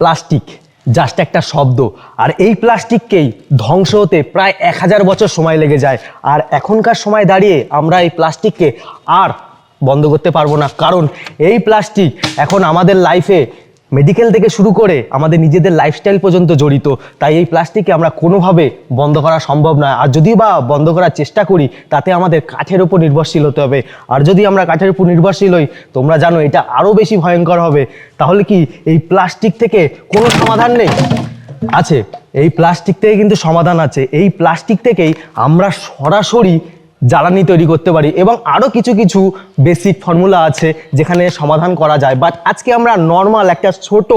Plastic just একটা শব্দ, আর এই প্লাস্টিককেই ধ্বংস হতে প্রায় 1000 বছর সময় লেগে যায়। আর এখনকার সময় দাঁড়িয়ে আমরা এই প্লাস্টিককে আর বন্ধ করতে পারবো না, কারণ এই প্লাস্টিক এখন আমাদের লাইফে মেডিকেল থেকে শুরু করে আমাদের নিজেদের লাইফস্টাইল পর্যন্ত জড়িত। তাই এই প্লাস্টিককে আমরা কোনোভাবে বন্ধ করা সম্ভব নয়। আর যদি বা বন্ধ করার চেষ্টা করি তাতে আমাদের কাঠের উপর নির্ভরশীল হতে হবে। আর যদি আমরা কাঠের উপর নির্ভরশীল হই, তোমরা জানো এটা আরও বেশি ভয়ঙ্কর হবে। তাহলে কি এই প্লাস্টিক থেকে কোনো সমাধান নেই? আছে, এই প্লাস্টিক থেকে কিন্তু সমাধান আছে। এই প্লাস্টিক থেকেই আমরা সরাসরি জ্বালানি তৈরি করতে পারি এবং আরও কিছু কিছু বেসিক ফর্মুলা আছে যেখানে সমাধান করা যায়। বাট আজকে আমরা নর্মাল একটা ছোট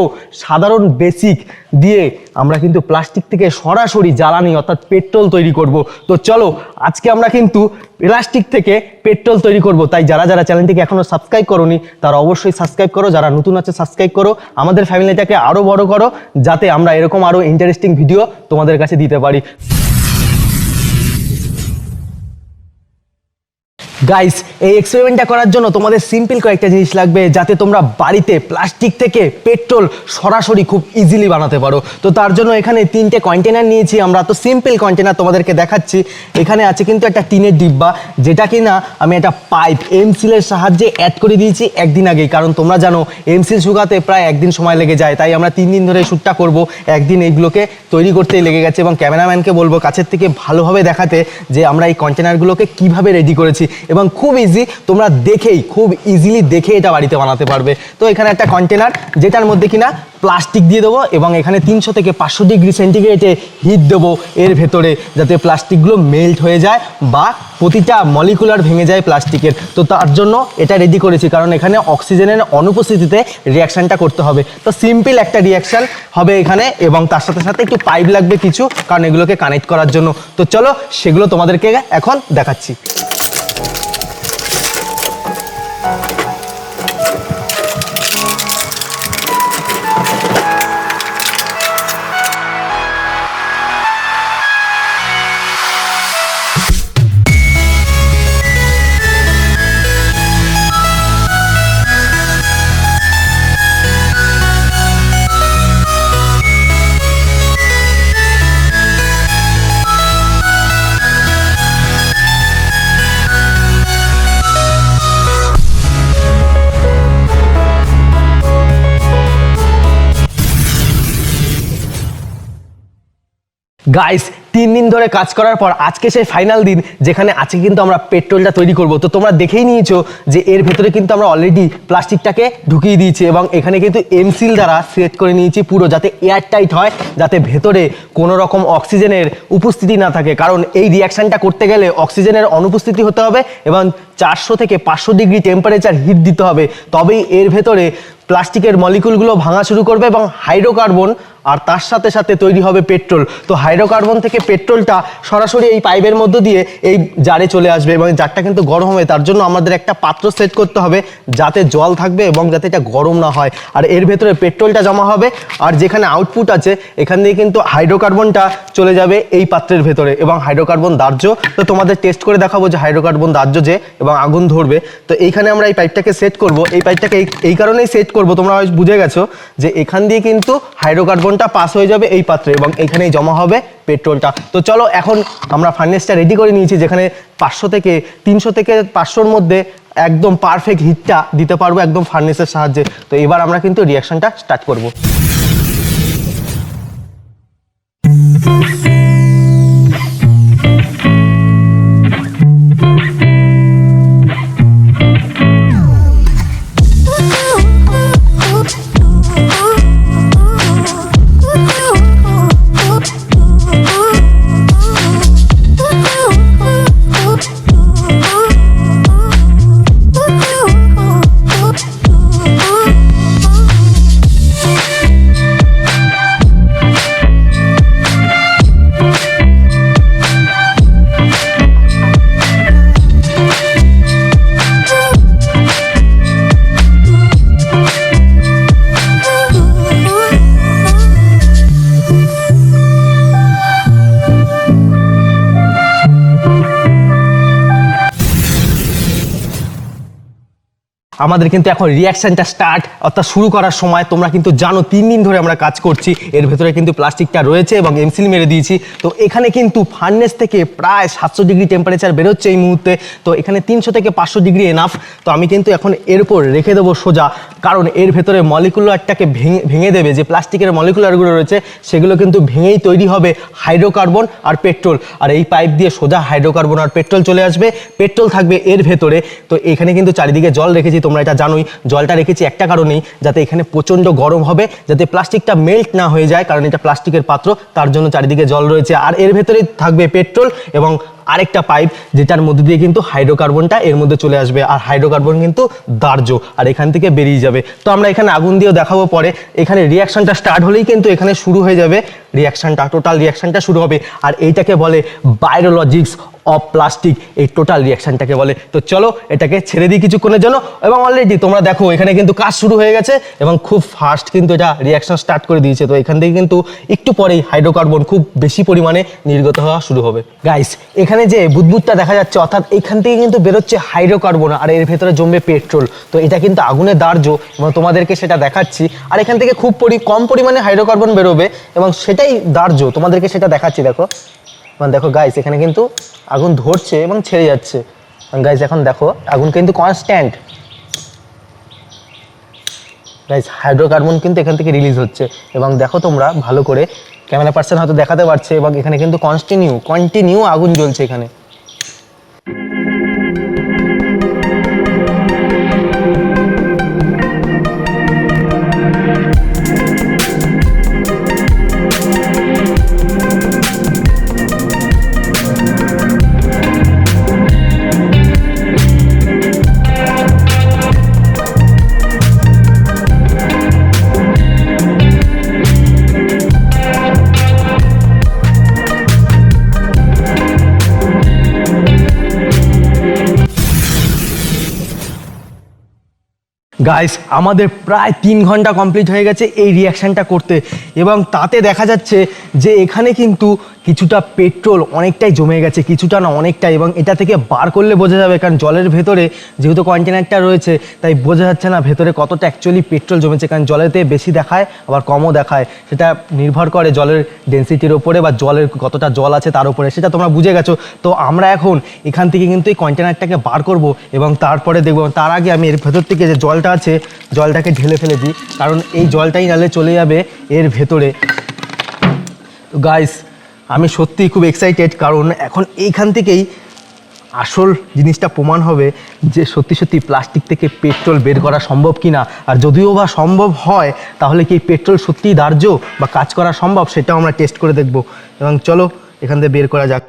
সাধারণ বেসিক দিয়ে আমরা কিন্তু প্লাস্টিক থেকে সরাসরি জ্বালানি অর্থাৎ পেট্রোল তৈরি করব। তো চলো আজকে আমরা কিন্তু প্লাস্টিক থেকে পেট্রোল তৈরি করব। তাই যারা যারা চ্যানেলটিকে এখনও সাবস্ক্রাইব করোনি তারা অবশ্যই সাবস্ক্রাইব করো, যারা নতুন আছে সাবস্ক্রাইব করো, আমাদের ফ্যামিলিটাকে আরও বড় করো যাতে আমরা এরকম আরও ইন্টারেস্টিং ভিডিও তোমাদের কাছে দিতে পারি। গাইস, এই এক্সপেরিমেন্টটা করার জন্য তোমাদের সিম্পল কয়েকটা জিনিস লাগবে যাতে তোমরা বাড়িতে প্লাস্টিক থেকে পেট্রোল সরাসরি খুব ইজিলি বানাতে পারো। তো তার জন্য এখানে 3টে কন্টেনার নিয়েছি আমরা। তো সিম্পল কন্টেনার তোমাদেরকে দেখাচ্ছি। এখানে আছে কিন্তু একটা টিনের ডিব্বা, যেটা কিনা আমি একটা পাইপ এমসিলের সাহায্যে অ্যাড করে দিয়েছি একদিন আগেই, কারণ তোমরা জানো এমসিল শুকাতে প্রায় একদিন সময় লেগে যায়। তাই আমরা 3 দিন ধরে শ্যুটটা করব, একদিন এইগুলোকে তৈরি করতেই লেগে গেছে। এবং ক্যামেরাম্যানকে বলবো কাছের থেকে ভালোভাবে দেখাতে যে আমরা এই কন্টেনারগুলোকে কিভাবে রেডি করেছি, এবং খুব ইজি, তোমরা দেখেই খুব ইজিলি দেখে এটা বাড়িতে বানাতে পারবে। তো এখানে একটা কন্টেনার যেটার মধ্যে কিনা প্লাস্টিক দিয়ে দেবো এবং এখানে 300 থেকে 500 ডিগ্রি সেন্টিগ্রেডে হিট দেবো এর ভেতরে, যাতে প্লাস্টিকগুলো মেল্ট হয়ে যায় বা প্রতিটা মলিকুলার ভেঙে যায় প্লাস্টিকের। তো তার জন্য এটা রেডি করেছি, কারণ এখানে অক্সিজেনের অনুপস্থিতিতে রিয়াকশানটা করতে হবে। তো সিম্পল একটা রিয়াকশান হবে এখানে, এবং তার সাথে সাথে একটু পাইপ লাগবে কিছু, কারণ এগুলোকে কানেক্ট করার জন্য। তো চলো সেগুলো তোমাদেরকে এখন দেখাচ্ছি। গাইস, 3 দিন ধরে কাজ করার পর আজকে সেই ফাইনাল দিন, যেখানে আজকে কিন্তু আমরা পেট্রোলটা তৈরি করব। তো তোমরা দেখেই নিয়েছো যে এর ভেতরে কিন্তু আমরা অলরেডি প্লাস্টিকটাকে ঢুকিয়ে দিয়েছি এবং এখানে কিন্তু এমসিল দ্বারা সেট করে নিয়েছি পুরো, যাতে এয়ার টাইট হয়, যাতে ভেতরে কোনো রকম অক্সিজেনের উপস্থিতি না থাকে। কারণ এই রিয়াকশানটা করতে গেলে অক্সিজেনের অনুপস্থিতি হতে হবে এবং 400 থেকে 500 ডিগ্রি টেম্পারেচার হিট দিতে হবে, তবেই এর ভেতরে প্লাস্টিকের মলিকুলগুলো ভাঙা শুরু করবে এবং হাইড্রোকার্বন আর তার সাথে সাথে তৈরি হবে পেট্রোল। তো হাইড্রোকার্বন থেকে পেট্রোলটা সরাসরি এই পাইপের মধ্য দিয়ে এই জারে চলে আসবে এবং জারটা কিন্তু গরম হবে। তার জন্য আমাদের একটা পাত্র সেট করতে হবে যাতে জল থাকবে এবং যাতে এটা গরম না হয়। আর এর ভেতরে পেট্রোলটা জমা হবে, আর যেখানে আউটপুট আছে এখান দিয়ে কিন্তু হাইড্রোকার্বনটা চলে যাবে এই পাত্রের ভেতরে এবং হাইড্রোকার্বন দাহ্য। তো তোমাদের টেস্ট করে দেখাবো যে হাইড্রোকার্বন দাহ্য যে এবং আগুন ধরবে। তো এইখানে আমরা এই পাইপটাকে সেট করব। এই পাইপটাকে এই কারণেই সেট করব, তোমরা বুঝে গেছো যে এখান দিয়ে কিন্তু হাইড্রোকার্বনটা পাস হয়ে যাবে এই পাত্রে এবং এইখানেই জমা হবে পেট্রোলটা। তো চলো এখন আমরা ফার্নেসটা রেডি করে নিয়েছি, যেখানে 300 থেকে 500-র মধ্যে একদম পারফেক্ট হিটটা দিতে পারবো একদম ফার্নেসের সাহায্যে। তো এবার আমরা কিন্তু রিয়াকশনটা স্টার্ট করব। আমাদের কিন্তু এখন রিয়াকশনটা স্টার্ট অর্থাৎ শুরু করার সময়। তোমরা কিন্তু জানো 3 দিন ধরে আমরা কাজ করছি, এর ভেতরে কিন্তু প্লাস্টিকটা রয়েছে এবং এমসিল মেরে দিয়েছি। তো এখানে কিন্তু ফার্নেস থেকে প্রায় 700 ডিগ্রি টেম্পারেচার বেরোচ্ছে এই মুহূর্তে। তো এখানে 300 থেকে 500 ডিগ্রি এনাফ। তো আমি কিন্তু এখন এর উপর রেখে দেবো সোজা, কারণ এর ভেতরে মলিকুলারটাকে ভেঙে দেবে, যে প্লাস্টিকের মলিকুলারগুলো রয়েছে সেগুলো কিন্তু ভেঙেই তৈরি হবে হাইড্রোকার্বন আর পেট্রোল। আর এই পাইপ দিয়ে সোজা হাইড্রোকার্বন আর পেট্রোল চলে আসবে, পেট্রোল থাকবে এর ভেতরে। তো এখানে কিন্তু চারিদিকে জল রেখেছি, তোমরা এটা জানোই। জলটা রেখেছি একটা কারণেই, যাতে এখানে প্রচণ্ড গরম হবে, যাতে প্লাস্টিকটা মেল্ট না হয়ে যায়, কারণ এটা প্লাস্টিকের পাত্র, তার জন্য চারিদিকে জল রয়েছে। আর এর ভেতরে থাকবে পেট্রোল এবং আরেকটা পাইপ, যেটার মধ্যে দিয়ে কিন্তু হাইড্রোকার্বনটা এর মধ্যে চলে আসবে। আর হাইড্রোকার্বন কিন্তু দাহ্য, আর এখান থেকে বেরিয়ে যাবে। তো আমরা এখানে আগুন দিয়েও দেখাবো পরে। এখানে রিয়াকশনটা স্টার্ট হলেই কিন্তু এখানে শুরু হয়ে যাবে রিয়াকশনটা, টোটাল রিয়াকশনটা শুরু হবে। আর এইটাকে বলে বায়োলজিক্স অফ প্লাস্টিক, এই টোটাল রিয়াকশনটাকে বলে। তো চলো এটাকে ছেড়ে দিই কিছুক্ষণের জন্য। এবং অলরেডি তোমরা দেখো এখানে কিন্তু কাজ শুরু হয়ে গেছে এবং খুব ফাস্ট কিন্তু এটা রিয়াকশন স্টার্ট করে দিয়েছে। তো এখান থেকে কিন্তু একটু পরেই হাইড্রোকার্বন খুব বেশি পরিমাণে নির্গত হওয়া শুরু হবে। গাইস, এখানে যে বুদবুদটা দেখা যাচ্ছে, অর্থাৎ এখান থেকে কিন্তু বেরোচ্ছে হাইড্রোকার্বন, আর এর ভেতরে জমবে পেট্রোল। তো এটা কিন্তু আগুনে দাহ্য এবং তোমাদেরকে সেটা দেখাচ্ছি। আর এখান থেকে খুব কম পরিমাণে হাইড্রোকার্বন বেরোবে এবং সেটাই দাহ্য, তোমাদেরকে সেটা দেখাচ্ছি। দেখো দেখো গাইস, এখানে কিন্তু আগুন ধরছে এবং ছেড়ে যাচ্ছে। গাইস এখন দেখো আগুন কিন্তু কনস্ট্যান্ট। গাইস হাইড্রোকার্বন কিন্তু এখান থেকে রিলিজ হচ্ছে এবং দেখো তোমরা ভালো করে, ক্যামেরা পার্সন হয়তো দেখাতে পারছে, এবং এখানে কিন্তু কন্টিনিউ আগুন জ্বলছে এখানে। গাইস, আমাদের প্রায় 3 ঘন্টা কমপ্লিট হয়ে গেছে এই রিয়াকশানটা করতে, এবং তাতে দেখা যাচ্ছে যে এখানে কিন্তু কিছুটা পেট্রোল অনেকটাই জমে গেছে, কিছুটা না অনেকটাই। এবং এটা থেকে বার করলে বোঝা যাবে, কারণ জলের ভেতরে যেহেতু কন্টেনারটা রয়েছে তাই বোঝা যাচ্ছে না ভেতরে কতটা অ্যাকচুয়ালি পেট্রোল জমেছে, কারণ জলেতে বেশি দেখায় আবার কমও দেখায়। সেটা নির্ভর করে জলের ডেন্সিটির ওপরে বা জলের কতটা জল আছে তার উপরে, সেটা তোমরা বুঝে গেছো। তো আমরা এখন এখান থেকে কিন্তু এই কন্টেনারটাকে বার করব এবং তারপরে দেখবো। তার আগে আমি এর ভেতর থেকে যে জলটা আছে জলটাকে ঢেলে ফেলে দিই, কারণ এই জলটাই নালে চলে যাবে এর ভেতরে। তো গাইস, আমি সত্যিই খুব এক্সাইটেড, কারণ এখন এইখান থেকেই আসল জিনিসটা প্রমাণ হবে যে সত্যি প্লাস্টিক থেকে পেট্রোল বের করা সম্ভব কিনা। আর যদিও বা সম্ভব হয়, তাহলে কি পেট্রোল সত্যিই দাহ্য বা কাজ করা সম্ভব, সেটাও আমরা টেস্ট করে দেখব। এবং চলো এখান থেকে বের করা যাক।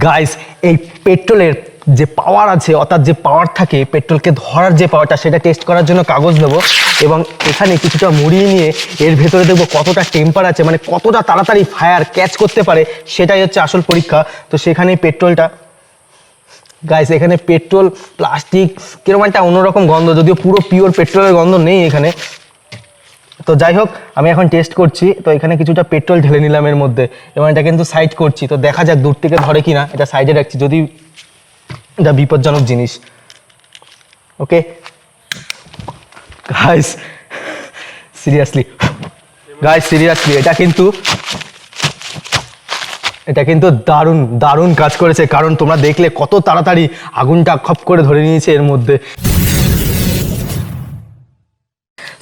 গাইস, এই পেট্রোলের যে পাওয়ার আছে, অর্থাৎ যে পাওয়ার থাকে পেট্রোলকে ধরার যে পাওয়ারটা, সেটা টেস্ট করার জন্য কাগজ নেব এবং এখানে কিছুটা মুড়িয়ে নিয়ে এর ভেতরে দেখবো কতটা টেম্পার আছে, মানে কতটা তাড়াতাড়ি ফায়ার ক্যাচ করতে পারে, সেটাই হচ্ছে আসল পরীক্ষা। তো সেখানে পেট্রোলটা, গাইস এখানে পেট্রোল প্লাস্টিক কিরকম একটা অন্যরকম গন্ধ, যদিও পুরো পিওর পেট্রোলের গন্ধ নেই এখানে। তো যাই হোক, আমি এখন টেস্ট করছি। তো এখানে কিছুটা পেট্রোল ঢেলে নিলাম এর মধ্যে এবং এটা কিন্তু সাইড করছি। তো দেখা যাক দূর থেকে ধরে কিনা, এটা সাইডে রাখছি, যদি এটা বিপজ্জনক জিনিস। ওকে গাইস, সিরিয়াসলি এটা কিন্তু দারুণ কাজ করেছে, কারণ তোমরা দেখলে কত তাড়াতাড়ি আগুনটা খপ করে ধরে নিয়েছে এর মধ্যে।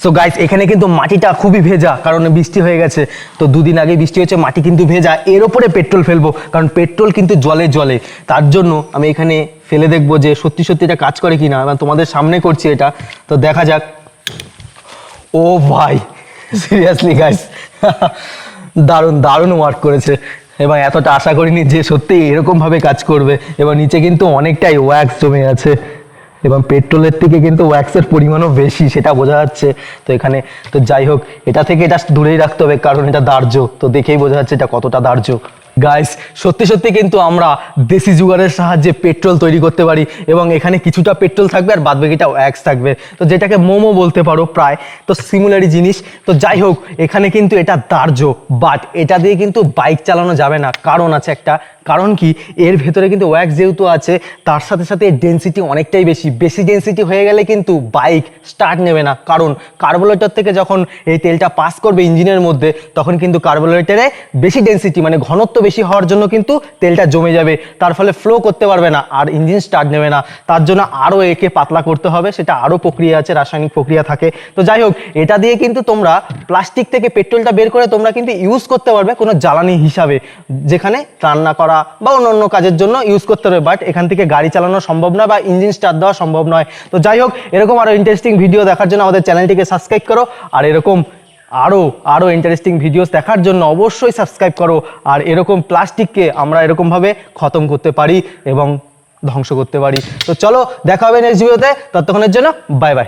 সো গাইস, এখানে কিন্তু মাটিটা খুবই ভেজা, কারণ বৃষ্টি হয়ে গেছে। তো 2 দিন আগে বৃষ্টি হয়েছে, মাটি কিন্তু ভেজা। এর ওপরে পেট্রোল ফেলবো, কারণ পেট্রোল কিন্তু জলে। তার জন্য আমি এখানে ফেলে দেখবো যে সত্যি এটা কাজ করে কিনা। এবং তোমাদের সামনে করছি এটা, তো দেখা যাক। ও ভাই, সিরিয়াসলি গাইস, দারুণ ওয়ার্ক করেছে। এবং এতটা আশা করিনি যে সত্যি এরকমভাবে কাজ করবে। এবং নিচে কিন্তু অনেকটাই ওয়্যাক্স জমে আছে। এবং পেট্রোলের থেকে কিন্তু ওয়্যাক্সের পরিমাণও বেশি, সেটা বোঝা যাচ্ছে। তো এখানে তো যাই হোক, এটা থেকে এটা দূরেই রাখতে হবে, কারণ এটা দাহ্য, তো দেখেই বোঝা যাচ্ছে এটা কতটা দাহ্য। গাইস, সত্যি সত্যি কিন্তু আমরা দেশি জুগারের সাহায্যে পেট্রোল তৈরি করতে পারি, এবং এখানে কিছুটা পেট্রোল থাকবে আর বাদবাকিটা ওয়্যাক্স থাকবে, তো যেটাকে মোমো বলতে পারো প্রায়, তো সিমিলারই জিনিস। তো যাই হোক, এখানে কিন্তু এটা দাহ্য, বাট এটা দিয়ে কিন্তু বাইক চালানো যাবে না, কারণ আছে একটা। কারণ কি, এর ভেতরে কিন্তু ওয়্যাক্স যেহেতু আছে, তার সাথে সাথে এর ডেন্সিটি অনেকটাই বেশি। বেশি ডেন্সিটি হয়ে গেলে কিন্তু বাইক স্টার্ট নেবে না, কারণ কার্বোরেটর থেকে যখন এই তেলটা পাস করবে ইঞ্জিনের মধ্যে, তখন কিন্তু কার্বোরেটরে বেশি ডেন্সিটি মানে ঘনত্ব বেশি হওয়ার জন্য কিন্তু তেলটা জমে যাবে, তার ফলে ফ্লো করতে পারবে না আর ইঞ্জিন স্টার্ট নেবে না। তার জন্য আরও একে পাতলা করতে হবে, সেটা আরও প্রক্রিয়া আছে, রাসায়নিক প্রক্রিয়া থাকে। তো যাই হোক, এটা দিয়ে কিন্তু তোমরা প্লাস্টিক থেকে পেট্রোলটা বের করে তোমরা কিন্তু ইউজ করতে পারবে কোনো জ্বালানি হিসাবে, যেখানে রান্না করা বা অন্য কাজের জন্য ইউজ করতে হবে। বাট এখান থেকে গাড়ি চালানো সম্ভব নয় বা ইঞ্জিন স্টার্ট দেওয়া সম্ভব নয়। তো যাই হোক, এরকম আরও ইন্টারেস্টিং ভিডিও দেখার জন্য আমাদের চ্যানেলটিকে সাবস্ক্রাইব করো, আর এরকম আরও ইন্টারেস্টিং ভিডিওস দেখার জন্য অবশ্যই সাবস্ক্রাইব করো। আর এরকম প্লাস্টিককে আমরা এরকমভাবে খতম করতে পারি এবং ধ্বংস করতে পারি। তো চলো, দেখা হবে নেক্সট ভিডিওতে, ততক্ষণের জন্য বাই বাই।